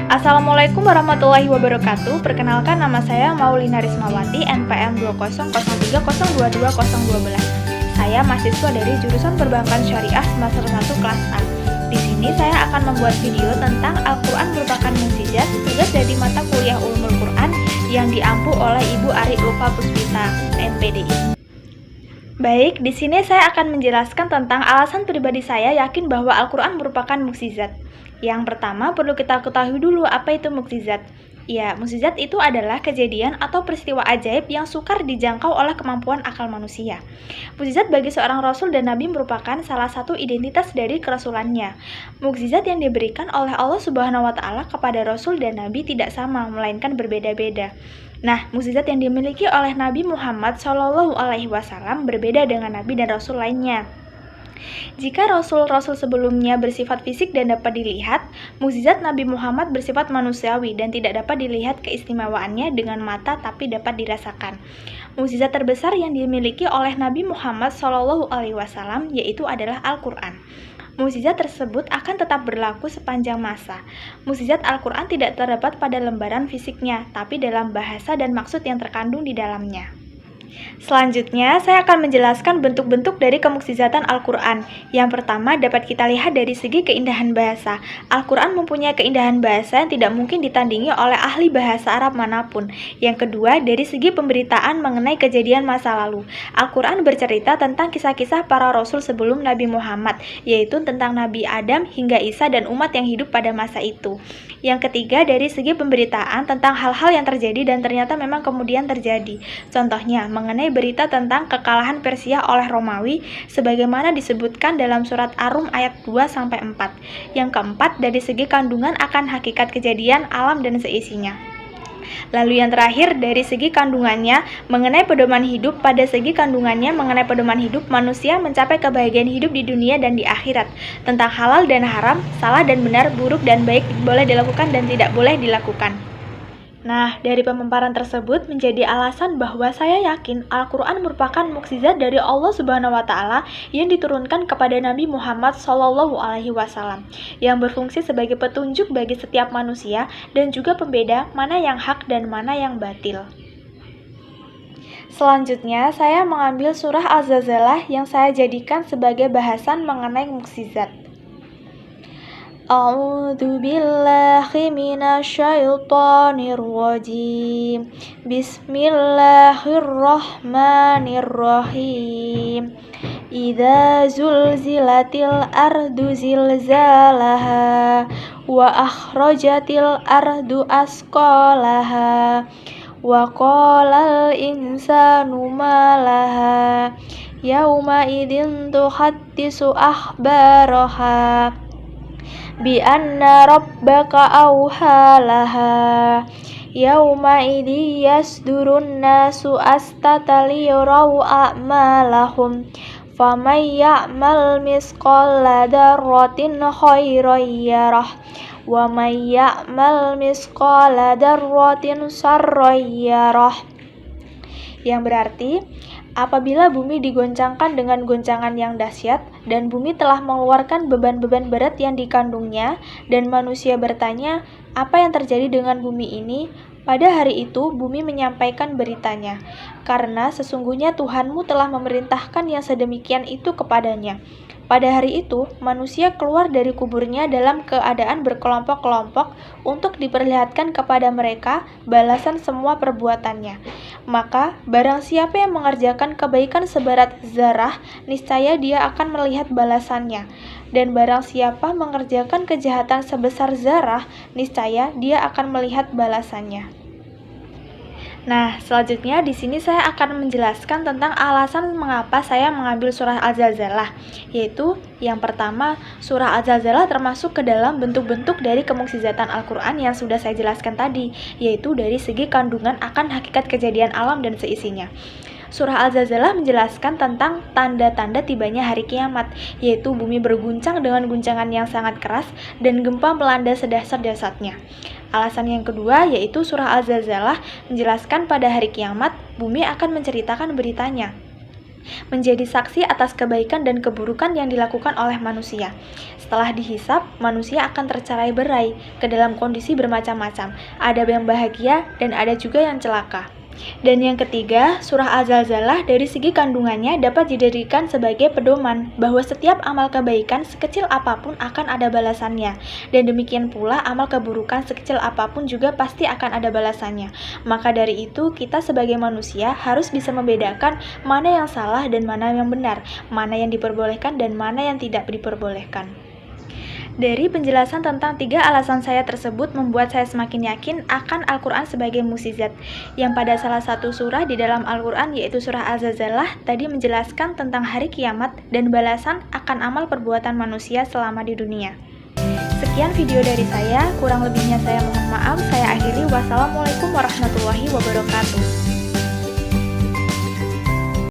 Assalamualaikum warahmatullahi wabarakatuh. Perkenalkan, nama saya Maulina Rismawati, NPM 2003022012. Saya mahasiswa dari jurusan Perbankan Syariah semester 1 kelas A. Di sini saya akan membuat video tentang Al-Quran merupakan mukjizat, tugas dari mata kuliah Ulumul Quran yang diampu oleh Ibu Ari Ulfa Puspita, MPDI. Baik, di sini saya akan menjelaskan tentang alasan pribadi saya yakin bahwa Al-Quran merupakan mukjizat. Yang pertama, perlu kita ketahui dulu apa itu mukjizat. Ya, mukjizat itu adalah kejadian atau peristiwa ajaib yang sukar dijangkau oleh kemampuan akal manusia. Mukjizat bagi seorang rasul dan nabi merupakan salah satu identitas dari kerasulannya. Mukjizat yang diberikan oleh Allah Subhanahu wa taala kepada rasul dan nabi tidak sama, melainkan berbeda-beda. Nah, mukjizat yang dimiliki oleh Nabi Muhammad SAW berbeda dengan nabi dan rasul lainnya. Jika rasul-rasul sebelumnya bersifat fisik dan dapat dilihat, mukjizat Nabi Muhammad bersifat manusiawi dan tidak dapat dilihat keistimewaannya dengan mata tapi dapat dirasakan. Mukjizat terbesar yang dimiliki oleh Nabi Muhammad SAW yaitu adalah Al-Quran. Mukjizat tersebut akan tetap berlaku sepanjang masa. Mukjizat Al-Quran tidak terdapat pada lembaran fisiknya, tapi dalam bahasa dan maksud yang terkandung di dalamnya. Selanjutnya, saya akan menjelaskan bentuk-bentuk dari kemukjizatan Al-Quran. Yang pertama dapat kita lihat dari segi keindahan bahasa. Al-Quran mempunyai keindahan bahasa yang tidak mungkin ditandingi oleh ahli bahasa Arab manapun. Yang kedua, dari segi pemberitaan mengenai kejadian masa lalu. Al-Quran bercerita tentang kisah-kisah para rasul sebelum Nabi Muhammad, yaitu tentang Nabi Adam hingga Isa dan umat yang hidup pada masa itu. Yang ketiga, dari segi pemberitaan tentang hal-hal yang terjadi dan ternyata memang kemudian terjadi. Contohnya, mengenai berita tentang kekalahan Persia oleh Romawi sebagaimana disebutkan dalam surat Ar-Rum ayat 2-4. Yang keempat, dari segi kandungan akan hakikat kejadian alam dan seisinya. Lalu yang terakhir, dari segi kandungannya mengenai pedoman hidup. Pada segi kandungannya mengenai pedoman hidup, manusia mencapai kebahagiaan hidup di dunia dan di akhirat. Tentang halal dan haram, salah dan benar, buruk dan baik, boleh dilakukan dan tidak boleh dilakukan. Nah, dari pemaparan tersebut menjadi alasan bahwa saya yakin Al-Quran merupakan mukjizat dari Allah Subhanahu wa taala yang diturunkan kepada Nabi Muhammad SAW yang berfungsi sebagai petunjuk bagi setiap manusia dan juga pembeda mana yang hak dan mana yang batil. Selanjutnya, saya mengambil surah Al-Zalzalah yang saya jadikan sebagai bahasan mengenai mukjizat. A'udzu billahi minasyaitonir rajim. Bismillahirrahmanirrahim. Idza zulzilatil ardu zilzalaha wa akhrajatil ardu asqalaha wa qalal insanu ma laha yauma idzin tuhaddisu akhbaraha bi anna rabbaka awhalaha yauma idzi yasdurun nasu astata liyaraw a'malahum faman ya'mal misqala dzarratin khairan yarah wa man ya'mal misqala dzarratin syarran yarah. Yang berarti, apabila bumi digoncangkan dengan goncangan yang dahsyat, dan bumi telah mengeluarkan beban-beban berat yang dikandungnya, dan manusia bertanya, apa yang terjadi dengan bumi ini? Pada hari itu, bumi menyampaikan beritanya, karena sesungguhnya Tuhanmu telah memerintahkan yang sedemikian itu kepadanya. Pada hari itu, manusia keluar dari kuburnya dalam keadaan berkelompok-kelompok untuk diperlihatkan kepada mereka balasan semua perbuatannya. Maka, barang siapa yang mengerjakan kebaikan seberat zarah, niscaya dia akan melihat balasannya. Dan barang siapa mengerjakan kejahatan sebesar zarah, niscaya dia akan melihat balasannya. Nah, selanjutnya di sini saya akan menjelaskan tentang alasan mengapa saya mengambil surah Al-Zalzalah, yaitu yang pertama, surah Al-Zalzalah termasuk ke dalam bentuk-bentuk dari kemukjizatan Al-Quran yang sudah saya jelaskan tadi, yaitu dari segi kandungan akan hakikat kejadian alam dan seisinya. Surah Al-Zalzalah menjelaskan tentang tanda-tanda tibanya hari kiamat, yaitu bumi berguncang dengan guncangan yang sangat keras dan gempa melanda sedahsyat-dahsyatnya. Alasan yang kedua yaitu surah Al-Zalzalah menjelaskan pada hari kiamat bumi akan menceritakan beritanya. menjadi saksi atas kebaikan dan keburukan yang dilakukan oleh manusia. Setelah dihisap, manusia akan tercerai-berai ke dalam kondisi bermacam-macam. Ada yang bahagia dan ada juga yang celaka. Dan yang ketiga, surah Al-Zalzalah dari segi kandungannya dapat dijadikan sebagai pedoman bahwa setiap amal kebaikan sekecil apapun akan ada balasannya. Dan demikian pula amal keburukan sekecil apapun juga pasti akan ada balasannya. Maka dari itu kita sebagai manusia harus bisa membedakan mana yang salah dan mana yang benar, mana yang diperbolehkan dan mana yang tidak diperbolehkan. Dari penjelasan tentang 3 alasan saya tersebut membuat saya semakin yakin akan Al-Quran sebagai mukjizat, yang pada salah satu surah di dalam Al-Quran yaitu surah Al-Zalzalah tadi menjelaskan tentang hari kiamat dan balasan akan amal perbuatan manusia selama di dunia. Sekian video dari saya, kurang lebihnya saya mohon maaf. Saya akhiri, wassalamualaikum warahmatullahi wabarakatuh.